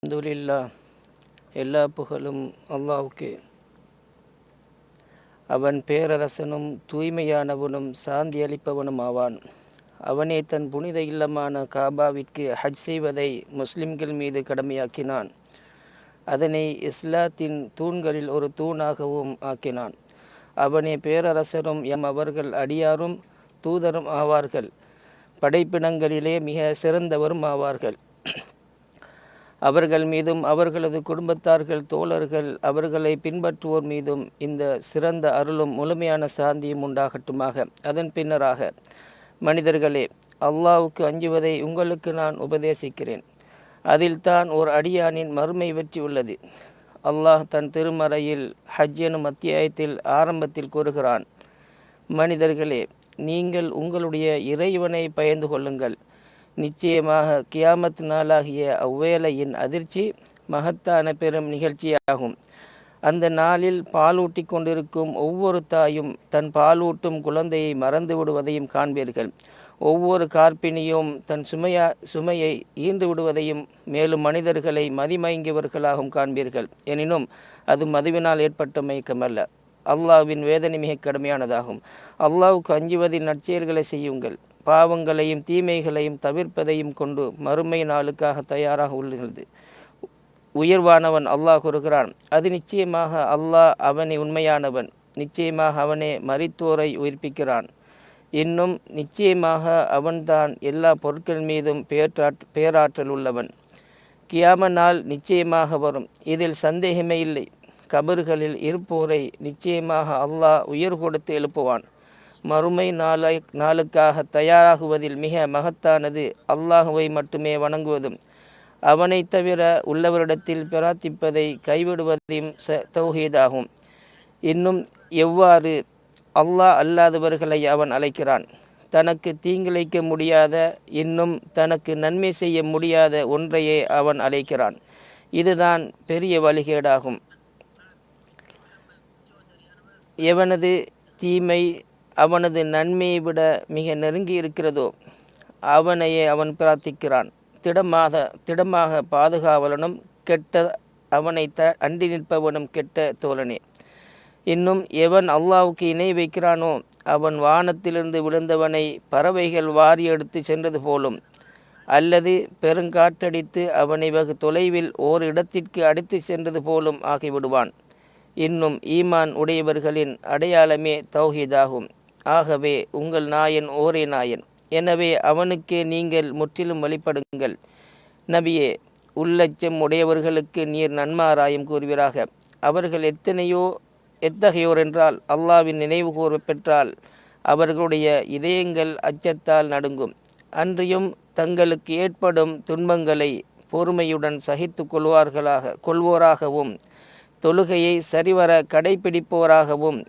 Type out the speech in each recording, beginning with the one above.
அல்ஹம்துலில்லா, எல்லா புகழும் அல்லாஹ்வுக்கே. அவன் பேரரசனும் தூய்மையானவனும் சாந்தி அளிப்பவனும் ஆவான். அவனே தன் புனித இல்லமான காபாவிற்கு ஹஜ் செய்வதை முஸ்லிம்கள் மீது கடமையாக்கினான். அதனை இஸ்லாத்தின் தூண்களில் ஒரு தூணாகவும் ஆக்கினான். அவனே பேரரசரும் அவர்கள் அடியாரும் தூதரும் ஆவார்கள். படைப்பினங்களிலே மிக சிறந்தவரும் ஆவார்கள். அவர்கள் மீதும் அவர்களது குடும்பத்தார்கள், தோழர்கள், அவர்களை பின்பற்றுவோர் மீதும் இந்த சிறந்த அருளும் முழுமையான சாந்தியும் உண்டாகட்டுமாக. அதன் பின்னராக, மனிதர்களே, அல்லாஹ்வுக்கு அஞ்சுவதை உங்களுக்கு நான் உபதேசிக்கிறேன். அதில் தான் ஓர் அடியானின் மறுமை வெற்றி உள்ளது. அல்லாஹ் தன் திருமறையில் ஹஜ் எனும் அத்தியாயத்தில் ஆரம்பத்தில் கூறுகிறான், மனிதர்களே, நீங்கள் உங்களுடைய இறைவனை பயந்து கொள்ளுங்கள். நிச்சயமாக கியாமத் நாளாகிய அவ்வேளையின் அதிர்ச்சி மகத்தான பெரும் நிகழ்ச்சியாகும். அந்த நாளில் பாலூட்டி கொண்டிருக்கும் ஒவ்வொரு தாயும் தன் பாலூட்டும் குழந்தையை மறந்து விடுவதையும் காண்பீர்கள். ஒவ்வொரு கார்ப்பிணியும் தன் சுமையை ஈண்டு விடுவதையும், மேலும் மனிதர்களை மதிமயங்கியவர்களாகவும் காண்பீர்கள். எனினும் அது மதுவினால் ஏற்பட்ட மயக்கமல்ல, அல்லாஹ்வின் வேதனை மிக கடுமையானதாகும். அல்லாஹ்வுக்கு அஞ்சுவதில் நற்செயல்களை செய்யுங்கள். பாவங்களையும் தீமைகளையும் தவிர்ப்பதையும் கொண்டு மறுமை நாளுக்காக தயாராக உள்ளது. உயர்வானவன் அல்லாஹ் கூறுகிறான், அது நிச்சயமாக அல்லாஹ் அவனே உண்மையானவன். நிச்சயமாக அவனே மரித்தோரை உயிர்ப்பிக்கிறான். இன்னும் நிச்சயமாக அவன்தான் எல்லா பொருட்கள் மீதும் பேராற்றல் உள்ளவன். கியாம நாள் நிச்சயமாக வரும், இதில் சந்தேகமே இல்லை. கபர்களில் இருப்போரை நிச்சயமாக அல்லாஹ் உயர் கொடுத்து எழுப்புவான். மறுமை நாளுக்காக தயாராகுவதில் மிக மகத்தானது அல்லாஹுவை மட்டுமே வணங்குவதும், அவனை தவிர உள்ளவரிடத்தில் பிரார்த்திப்பதை கைவிடுவதையும் தௌஹீதாகும். இன்னும் எவ்வாறு அல்லாஹ் அல்லாதவர்களை அவன் அழைக்கிறான். தனக்கு தீங்கிழைக்க முடியாத, இன்னும் தனக்கு நன்மை செய்ய முடியாத ஒன்றையே அவன் அழைக்கிறான். இதுதான் பெரிய வழிகேடாகும். எவனது தீமை அவனது நன்மையை விட மிக நெருங்கி இருக்கிறதோ அவனையே அவன் பிரார்த்திக்கிறான். திடமாக பாதுகாவலனும் கெட்ட அவனை அண்டி நிற்பவனும் கெட்ட தோழனே. இன்னும் எவன் அல்லாஹ்வுக்கு இணை வைக்கிறானோ அவன் வானத்திலிருந்து விழுந்தவனை பறவைகள் வாரி எடுத்து சென்றது போலும், அல்லது பெருங்காற்றடித்து அவனை வெகு தொலைவில் ஓர் இடத்திற்கு அடித்து சென்றது போலும் ஆகிவிடுவான். இன்னும் ஈமான் உடையவர்களின் அடையாளமே தௌஹீதாகும். ஆகவே உங்கள் நாயன் ஓரே நாயன், எனவே அவனுக்கே நீங்கள் முற்றிலும் வழிபடுங்கள். நபியே, உள்ளச்சம் உடையவர்களுக்கு நீர் நன்மாராயம் கூறுவீராக. அவர்கள் எத்தகையோர் என்றால், அல்லாஹ்வின் நினைவு கூற பெற்றால் அவர்களுடைய இதயங்கள் அச்சத்தால் நடுங்கும். அன்றியும் தங்களுக்கு ஏற்படும் துன்பங்களை பொறுமையுடன் சகித்து கொள்வோராகவும் தொழுகையை சரிவர கடைபிடிப்போராகவும்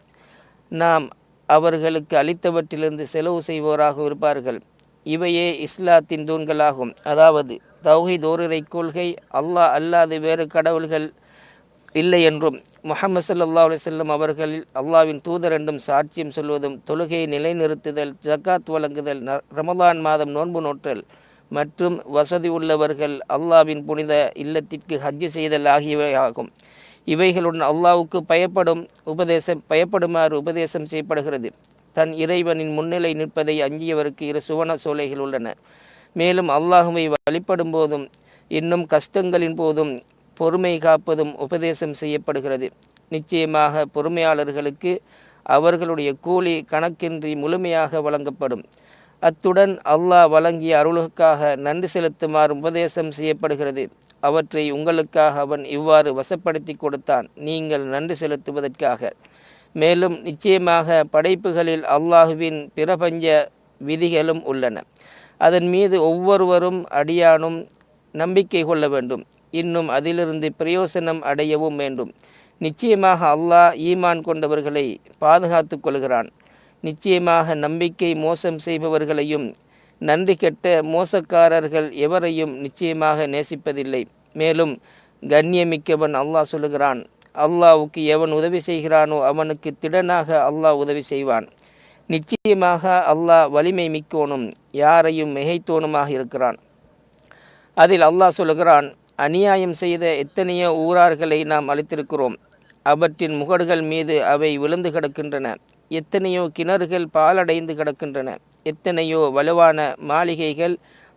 நாம் அவர்களுக்கு அளித்தவற்றிலிருந்து செலவு செய்வோராக இருப்பார்கள். இவையே இஸ்லாத்தின் தூண்களாகும். அதாவது தௌஹீத் ஓரிரை கொள்கை, அல்லாஹ் அல்லாது வேறு கடவுள்கள் இல்லை என்றும், முஹம்மது ஸல்லல்லாஹு அலைஹி வஸல்லம் அவர்கள் அல்லாஹ்வின் தூதர் என்றும் சாட்சியம் சொல்வதும், தொழுகையை நிலைநிறுத்துதல், ஜக்காத் வழங்குதல், ரமலான் மாதம் நோன்பு நோற்றல் மற்றும் வசதி உள்ளவர்கள் அல்லாஹ்வின் புனித இல்லத்திற்கு ஹஜ் செய்தல் ஆகியவை ஆகும். இவைகளுடன் அல்லாஹ்வுக்கு பயப்படுமாறு உபதேசம் செய்யப்படுகிறது. தன் இறைவனின் முன்னிலை நிற்பதை அஞ்சியவருக்கு 2 சுவன சோலைகள் உள்ளன. மேலும் அல்லாஹுவை வழிபடும் போதும் இன்னும் கஷ்டங்களின் போதும் பொறுமை காப்பதும் உபதேசம் செய்யப்படுகிறது. நிச்சயமாக பொறுமையாளர்களுக்கு அவர்களுடைய கூலி கணக்கின்றி முழுமையாக வழங்கப்படும். அத்துடன் அல்லாஹ் வழங்கிய அருளுக்காக நன்றி செலுத்துமாறு உபதேசம் செய்யப்படுகிறது. அவற்றை உங்களுக்காக அவன் இவ்வாறு வசப்படுத்தி கொடுத்தான், நீங்கள் நன்றி செலுத்துவதற்காக. மேலும் நிச்சயமாக படைப்புகளில் அல்லாஹுவின் பிரபஞ்ச விதிகளும் உள்ளன. அதன் மீது ஒவ்வொருவரும் அடியானும் நம்பிக்கை கொள்ள வேண்டும். இன்னும் அதிலிருந்து பிரயோசனம் அடையவும் வேண்டும். நிச்சயமாக அல்லாஹ் ஈமான் கொண்டவர்களை பாதுகாத்து கொள்கிறான். நிச்சயமாக நம்பிக்கை மோசம் செய்பவர்களையும் நன்றி கெட்ட மோசக்காரர்கள் எவரையும் நிச்சயமாக நேசிப்பதில்லை. மேலும் கண்ணியமிக்கவன் அல்லாஹ் சொல்லுகிறான், அல்லாஹ்வுக்கு எவன் உதவி செய்கிறானோ அவனுக்கு திடனாக அல்லாஹ் உதவி செய்வான். நிச்சயமாக அல்லாஹ் வலிமை மிக்கோனும் யாரையும் மிகைத்தோனுமாக இருக்கிறான். அதில் அல்லாஹ் சொல்லுகிறான், அநியாயம் செய்த எத்தனையோ ஊரார்களை நாம் அளித்திருக்கிறோம். அவற்றின் முகடுகள் மீது அவை விழுந்து கிடக்கின்றன. எத்தனையோ கிணறுகள் பாலடைந்து கிடக்கின்றன. எத்தனையோ வலுவான மாளிகைகள்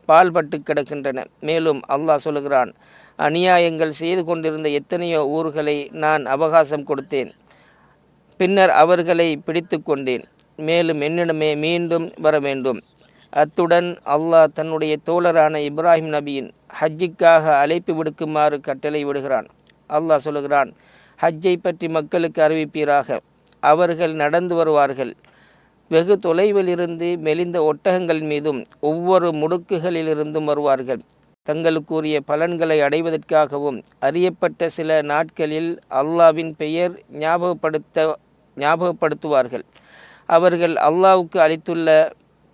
பால்பட்டு கிடக்கின்றன. மேலும் அல்லாஹ் சொல்கிறான், அநியாயங்கள் செய்து கொண்டிருந்த எத்தனையோ ஊர்களை நான் அவகாசம் கொடுத்தேன். பின்னர் அவர்களை பிடித்து கொண்டேன். மேலும் என்னிடமே மீண்டும் வர வேண்டும். அத்துடன் அல்லாஹ் தன்னுடைய தோழரான இப்ராஹிம் நபியின் ஹஜ்ஜிக்காக அழைப்பு விடுக்குமாறு கட்டளை விடுகிறான். அல்லாஹ் சொல்கிறான், ஹஜ்ஜை பற்றி மக்களுக்கு அறிவிப்பீராக. அவர்கள் நடந்து வருவார்கள். வெகு தொலைவில் இருந்து மெலிந்த ஒட்டகங்கள் மீதும் ஒவ்வொரு முடுக்குகளிலிருந்தும் வருவார்கள். தங்களுக்குரிய பலன்களை அடைவதற்காகவும் அறியப்பட்ட சில நாட்களில் அல்லாவின் பெயர் ஞாபகப்படுத்துவார்கள். அவர்கள் அல்லாவுக்கு அளித்துள்ள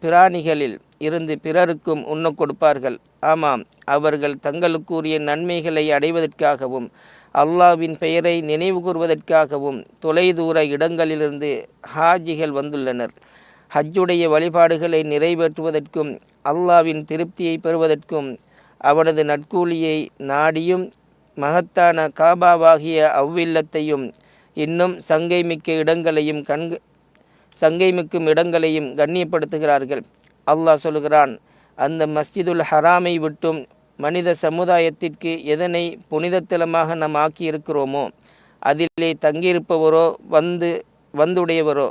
பிராணிகளில் இருந்து பிறருக்கும் உண்ண கொடுப்பார்கள். ஆமாம், அவர்கள் தங்களுக்குரிய நன்மைகளை அடைவதற்காகவும் அல்லாவின் பெயரை நினைவு கூறுவதற்காகவும் தொலைதூர இடங்களிலிருந்து ஹாஜிகள் வந்துள்ளனர். ஹஜ்ஜுடைய வழிபாடுகளை நிறைவேற்றுவதற்கும் அல்லாவின் திருப்தியை பெறுவதற்கும் அவனது நற்கூலியை நாடியும் மகத்தான காபாவாகிய அவ்வில்லத்தையும் இன்னும் சங்கைமிக்கும் இடங்களையும் கண்ணியப்படுத்துகிறார்கள். அல்லாஹ் சொல்கிறான், அந்த மஸ்ஜிதுல் ஹராமை விட்டும் மனித சமுதாயத்திற்கு எதனை புனிதத்தலமாக நாம் ஆக்கியிருக்கிறோமோ அதிலே தங்கியிருப்பவரோ வந்துடையவரோ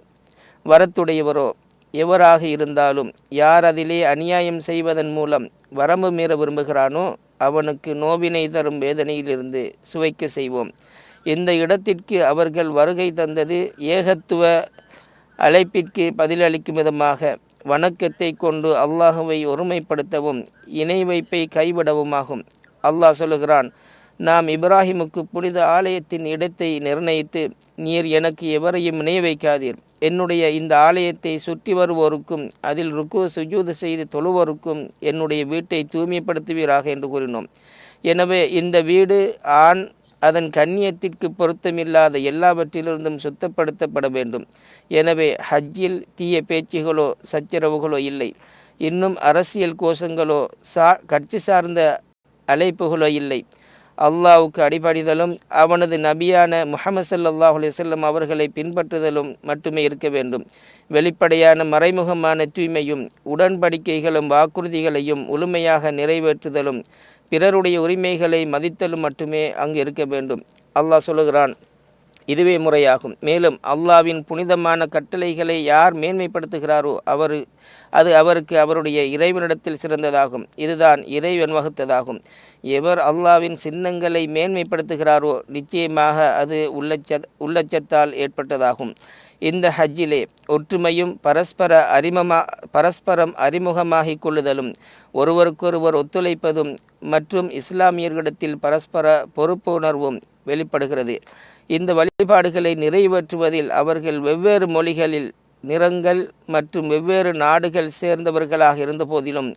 வரத்துடையவரோ எவராக இருந்தாலும் யார் அதிலே அநியாயம் செய்வதன் மூலம் வரம்பு மீற விரும்புகிறானோ அவனுக்கு நோவினை தரும் வேதனையிலிருந்து சுவைக்க செய்வோம். இந்த இடத்திற்கு அவர்கள் வருகை தந்தது ஏகத்துவ அழைப்பிற்கு பதிலளிக்கும் விதமாக வணக்கத்தை கொண்டு அல்லாஹுவை ஒருமைப்படுத்தவும் இணை வைப்பை கைவிடவுமாகும். அல்லாஹ் சொல்லுகிறான், நாம் இப்ராஹிமுக்கு புனித ஆலயத்தின் இடத்தை நிர்ணயித்து, நீர் எனக்கு எவரையும் இணை வைக்காதீர், என்னுடைய இந்த ஆலயத்தை சுற்றி வருவோருக்கும் அதில் ருக்கு சுஜூது செய்து தொழுவோருக்கும் என்னுடைய வீட்டை தூய்மைப்படுத்துவீராக என்று கூறினோம். எனவே இந்த வீடு ஆண் அதன் கண்ணியத்திற்கு பொருத்தமில்லாத எல்லாவற்றிலிருந்தும் சுத்தப்படுத்தப்பட வேண்டும். எனவே ஹஜ்ஜில் தீய பேச்சுகளோ சச்சரவுகளோ இல்லை. இன்னும் அரசியல் கோஷங்களோ கட்சி சார்ந்த அழைப்புகளோ இல்லை. அல்லாஹ்வுக்கு அடிபணிதலும் அவனது நபியான முஹம்மது ஸல்லல்லாஹு அலைஹி வஸல்லம் அவர்களை பின்பற்றுதலும் மட்டுமே இருக்க வேண்டும். வெளிப்படையான மறைமுகமான தூய்மையும் உடன்படிக்கைகளும் வாக்குறுதிகளையும் முழுமையாக நிறைவேற்றுதலும் பிறருடைய உரிமைகளை மதித்தலும் மட்டுமே அங்கு இருக்க வேண்டும். அல்லாஹ் சொல்லுகிறான், இதுவே முறையாகும். மேலும் அல்லாவின் புனிதமான கட்டளைகளை யார் மேன்மைப்படுத்துகிறாரோ அது அவருக்கு அவருடைய இறைவனிடத்தில் சிறந்ததாகும். இதுதான் இறைவன் வகுத்ததாகும். எவர் அல்லாவின் சின்னங்களை மேன்மைப்படுத்துகிறாரோ நிச்சயமாக அது உள்ளச்சத்தால் ஏற்பட்டதாகும். இந்த ஹஜ்ஜிலே ஒற்றுமையும் பரஸ்பரம் அறிமுகமாகிக் கொள்ளுதலும் ஒருவருக்கொருவர் ஒத்துழைப்பதும் மற்றும் இஸ்லாமியர்களிடத்தில் பரஸ்பர பொறுப்புணர்வும் வெளிப்படுகிறது. இந்த வழிபாடுகளை நிறைவேற்றுவதில் அவர்கள் வெவ்வேறு மொழிகளில், நிறங்கள் மற்றும் வெவ்வேறு நாடுகள் சேர்ந்தவர்களாக இருந்த போதிலும்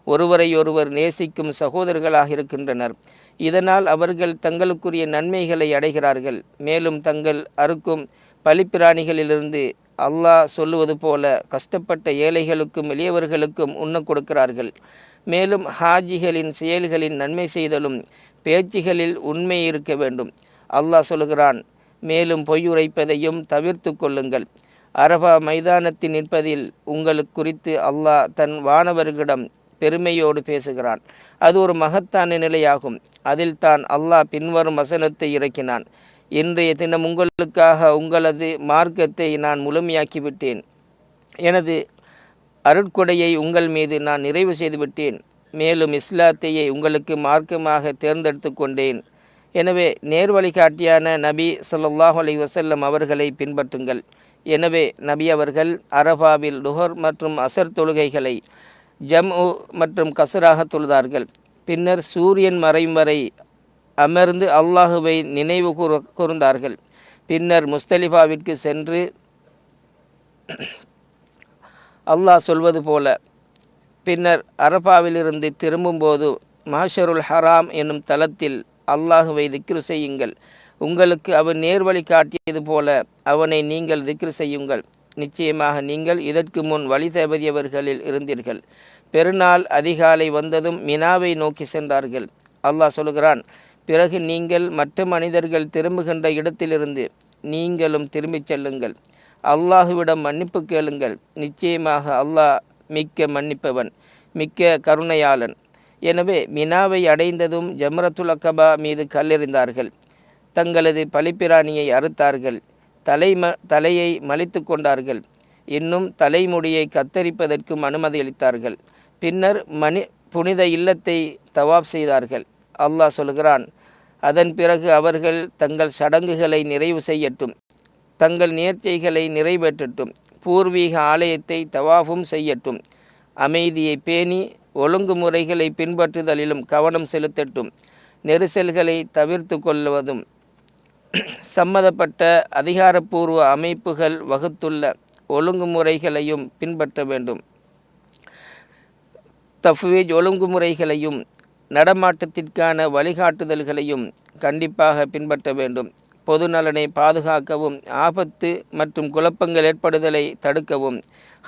ஒருவரையொருவர் நேசிக்கும் சகோதரர்களாக இருக்கின்றனர். இதனால் அவர்கள் தங்களுக்குரிய நன்மைகளை அடைகிறார்கள். மேலும் தங்கள் அறுக்கும் பலிப்பிராணிகளிலிருந்து அல்லாஹ் சொல்லுவது போல கஷ்டப்பட்ட ஏழைகளுக்கும் எளியவர்களுக்கும் உண்ண கொடுக்கிறார்கள். மேலும் ஹாஜிகளின் செயல்களின் நன்மை செய்தலும் பேச்சுகளில் உண்மை இருக்க வேண்டும். அல்லாஹ் சொல்கிறான், மேலும் பொய்யுரைப்பதையும் தவிர்த்து கொள்ளுங்கள். அரபா மைதானத்தில் நிற்பதில் உங்களுக்கு குறித்து அல்லாஹ் தன் வானவர்களிடம் பெருமையோடு பேசுகிறான். அது ஒரு மகத்தான நிலையாகும். அதில் தான் அல்லாஹ் பின்வரும் வசனத்தை இறக்கினான். இன்றைய தினம் உங்களுக்காக உங்களது மார்க்கத்தை நான் முழுமையாக்கிவிட்டேன். எனது அருட்கொடையை உங்கள் மீது நான் நிறைவு செய்துவிட்டேன். மேலும் இஸ்லாத்தையே உங்களுக்கு மார்க்கமாக தேர்ந்தெடுத்து கொண்டேன். எனவே நேர்வழிகாட்டியான நபி ஸல்லல்லாஹு அலைஹி வஸல்லம் அவர்களை பின்பற்றுங்கள். எனவே நபி அவர்கள் அரபாவில் லுஹர் மற்றும் அசர் தொழுகைகளை ஜம்உ மற்றும் கசராக தொழுதார்கள். பின்னர் சூரியன் மறையும் வரை அமர்ந்து அல்லாஹுவை நினைவு கூர்ந்தார்கள். பின்னர் முஸ்தலிஃபாவிற்கு சென்று அல்லாஹ் சொல்வது போல பின்னர் அரபாவிலிருந்து திரும்பும்போது மஹ்ஷருல் ஹராம் என்னும் தலத்தில் அல்லாஹுவை திக்ரு செய்யுங்கள். உங்களுக்கு அவன் நேர்வழி காட்டியது போல அவனை நீங்கள் திக்ரு செய்யுங்கள். நிச்சயமாக நீங்கள் இதற்கு முன் வழி தவறியவர்களில் இருந்தீர்கள். பெருநாள் அதிகாலை வந்ததும் மினாவை நோக்கி சென்றார்கள். அல்லாஹ் சொல்கிறான், பிறகு நீங்கள் மற்ற மனிதர்கள் திரும்புகின்ற இடத்திலிருந்து நீங்களும் திரும்பிச் செல்லுங்கள். அல்லாஹுவிடம் மன்னிப்பு கேளுங்கள். நிச்சயமாக அல்லாஹ் மிக்க மன்னிப்பவன், மிக்க கருணையாளன். எனவே மினாவை அடைந்ததும் ஜம்ரத்துல் அக்கபா மீது கல்லெறிந்தார்கள். தங்களது பலிப்பிராணியை அறுத்தார்கள். தலையை மலித்து கொண்டார்கள். இன்னும் தலைமுடியை கத்தரிப்பதற்கும் அனுமதி அளித்தார்கள். பின்னர் புனித இல்லத்தை தவாப் செய்தார்கள். அல்லாஹ் சொல்கிறான், அதன் பிறகு அவர்கள் தங்கள் சடங்குகளை நிறைவு செய்யட்டும், தங்கள் நேர்ச்சைகளை நிறைவேற்றட்டும், பூர்வீக ஆலயத்தை தவாஃபும் செய்யட்டும், அமைதியை பேணி ஒழுங்குமுறைகளை பின்பற்றுதலிலும் கவனம் செலுத்தட்டும், நெரிசல்களை தவிர்த்து கொள்வதும் சம்மதப்பட்ட அதிகாரப்பூர்வ அமைப்புகள் வகுத்துள்ள ஒழுங்குமுறைகளையும் பின்பற்ற வேண்டும். தஃப்வீஜ் ஒழுங்குமுறைகளையும் நடமாட்டத்திற்கான வழிகாட்டுதல்களையும் கண்டிப்பாக பின்பற்ற வேண்டும். பொது நலனை பாதுகாக்கவும் ஆபத்து மற்றும் குழப்பங்கள் ஏற்படுதலை தடுக்கவும்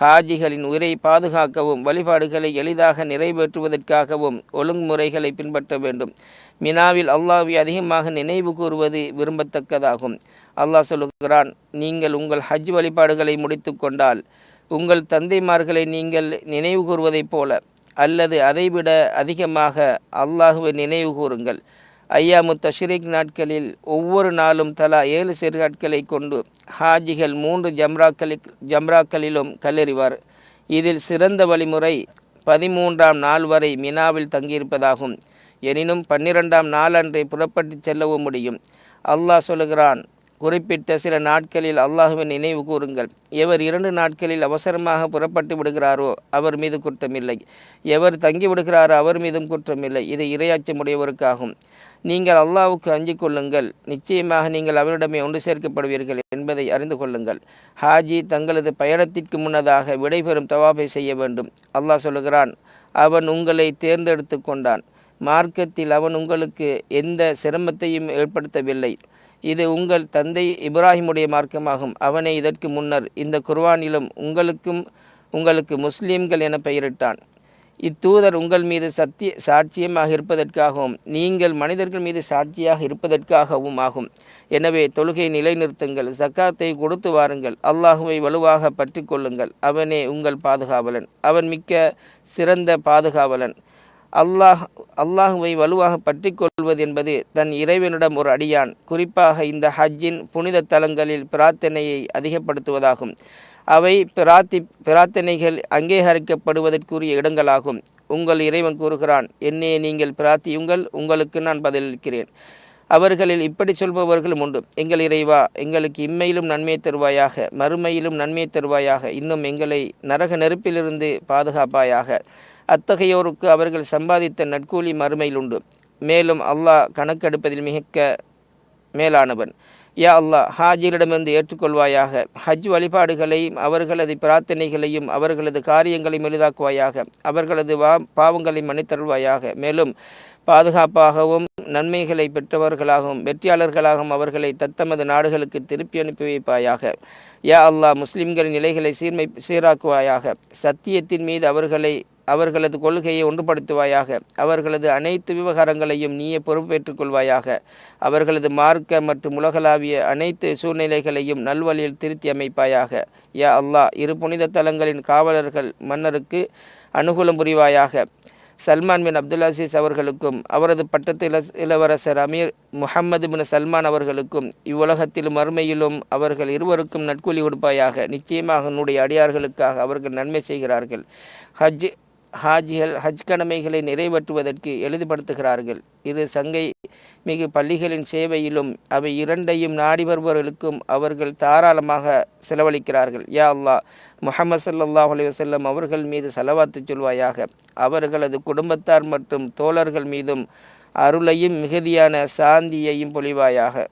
ஹாஜிகளின் உயிரை பாதுகாக்கவும் வழிபாடுகளை எளிதாக நிறைவேற்றுவதற்காகவும் ஒழுங்குமுறைகளை பின்பற்ற வேண்டும். மினாவில் அல்லாஹ்வை அதிகமாக நினைவு கூறுவது விரும்பத்தக்கதாகும். அல்லாஹ் சொல்லுகிறான், நீங்கள் உங்கள் ஹஜ் வழிபாடுகளை முடித்து கொண்டால் உங்கள் தந்தைமார்களை நீங்கள் நினைவு கூறுவதைப் போல அல்லது அதைவிட அதிகமாக அல்லாஹுவை நினைவு கூறுங்கள். ஐயாமு தஷ்ரீக் நாட்களில் ஒவ்வொரு நாளும் தலா 7 சிறுநாட்களை கொண்டு ஹாஜிகள் 3 ஜம்ராக்களிலும் கல்லெறிவார். இதில் சிறந்த வழிமுறை 13ஆம் நாள் வரை மினாவில் தங்கியிருப்பதாகும். எனினும் 12ஆம் நாளன்றே புறப்பட்டு செல்லவும் முடியும். அல்லாஹ் சொல்லுகிறான், குறிப்பிட்ட சில நாட்களில் அல்லாஹுவின் நினைவு கூறுங்கள். எவர் 2 நாட்களில் அவசரமாக புறப்பட்டு விடுகிறாரோ அவர் மீது குற்றமில்லை. எவர் தங்கி விடுகிறாரோ அவர் மீதும் குற்றமில்லை. இது இறையாச்சமுடையவருக்காகும். நீங்கள் அல்லாஹ்வுக்கு அஞ்சிக் கொள்ளுங்கள். நிச்சயமாக நீங்கள் அவரிடமே ஒன்று சேர்க்கப்படுவீர்கள் என்பதை அறிந்து கொள்ளுங்கள். ஹாஜி தங்களது பயணத்திற்கு முன்னதாக விடைபெறும் தவாபை செய்ய வேண்டும். அல்லாஹ் சொல்லுகிறான், அவன் உங்களை தேர்ந்தெடுத்து கொண்டான். மார்க்கத்தில் அவன் உங்களுக்கு எந்த சிரமத்தையும் ஏற்படுத்தவில்லை. இது உங்கள் தந்தை இப்ராஹிமுடைய மார்க்கமாகும். அவனை இதற்கு முன்னர் இந்த குர்ஆனிலும் உங்களுக்கு முஸ்லீம்கள் என பெயரிட்டான். இத்தூதர் உங்கள் மீது சாட்சியமாக இருப்பதற்காகவும் நீங்கள் மனிதர்கள் மீது சாட்சியாக இருப்பதற்காகவும் ஆகும். எனவே தொழுகை நிலைநிறுத்துங்கள், ஜக்காத்தை கொடுத்து வாருங்கள், அல்லாஹுவை வலுவாக பற்றி கொள்ளுங்கள். அவனே உங்கள் பாதுகாவலன், அவன் மிக்க சிறந்த பாதுகாவலன். அல்லாஹுவை வலுவாக பற்றி கொள்வது என்பது தன் இறைவனிடம் ஒரு அடியான் குறிப்பாக இந்த ஹஜ்ஜின் புனித தலங்களில் பிரார்த்தனையை அதிகப்படுத்துவதாகும். அவை பிரார்த்தனைகள் அங்கீகரிக்கப்படுவதற்குரிய இடங்களாகும். உங்கள் இறைவன் கூறுகிறான், என்னே நீங்கள் பிரார்த்தியுங்கள், உங்களுக்கு நான் பதிலளிக்கிறேன். அவர்களில் இப்படி சொல்பவர்களும் உண்டு, எங்கள் இறைவா, எங்களுக்கு இம்மையிலும் நன்மையை தருவாயாக, மறுமையிலும் நன்மையை தருவாயாக, இன்னும் எங்களை நரக நெருப்பிலிருந்து பாதுகாப்பாயாக. அத்தகையோருக்கு அவர்கள் சம்பாதித்த நற்கூலி மறுமையில் உண்டு. மேலும் அல்லாஹ் கணக்கெடுப்பதில் மிக மேலானவன். யா அல்லாஹ், ஹாஜிகளிடமிருந்து ஏற்றுக்கொள்வாயாக. ஹஜ் வழிபாடுகளையும் அவர்களது பிரார்த்தனைகளையும் அவர்களது காரியங்களையும் எளிதாக்குவாயாக. அவர்களது பாவங்களை மன்னித்தருள்வாயாக. மேலும் பாதுகாப்பாகவும் நன்மைகளை பெற்றவர்களாகவும் வெற்றியாளர்களாகவும் அவர்களை தத்தமது நாடுகளுக்கு திருப்பி அனுப்பி வைப்பாயாக. யா அல்லாஹ், முஸ்லிம்களின் நிலைகளை சீராக்குவாயாக. சத்தியத்தின் மீது அவர்களது கொள்கையை ஒன்றுபடுத்துவாயாக. அவர்களது அனைத்து விவகாரங்களையும் நீயே பொறுப்பேற்றுக் கொள்வாயாக. அவர்களது மார்க்க மற்றும் உலகளாவிய அனைத்து சூழ்நிலைகளையும் நல்வழியில் திருத்தி அமைப்பாயாக. யா அல்லாஹ், இரு புனித தலங்களின் காவலர்கள் மன்னருக்கு அனுகூலம் புரிவாயாக. சல்மான் பின் அப்துல் அசீஸ் அவர்களுக்கும் அவரது பட்டத்து இளவரசர் அமீர் முஹம்மது பின் சல்மான் அவர்களுக்கும் இவ்வுலகத்திலும் மறுமையிலும் அவர்கள் இருவருக்கும் நற்கூலி கொடுப்பாயாக. நிச்சயமாக உன்னுடைய அடியார்களுக்காக அவர்கள் நன்மை செய்கிறார்கள். ஹாஜிகள் ஹஜ் கடமைகளை நிறைவேற்றுவதற்கு எளிதுபடுத்துகிறார்கள். இரு சங்கை மிகு பள்ளிகளின் சேவையிலும் அவை இரண்டையும் நாடி வருபவர்களுக்கும் அவர்கள் தாராளமாக செலவழிக்கிறார்கள். யா அல்லாஹ், முஹம்மது ஸல்லல்லாஹு அலைஹி வஸல்லம் அவர்கள் மீது ஸலவாத்து சொல்வாயாக. அவர்களது குடும்பத்தார் மற்றும் தோழர்கள் மீதும் அருளையும் மிகுதியான சாந்தியையும் பொழிவாயாக.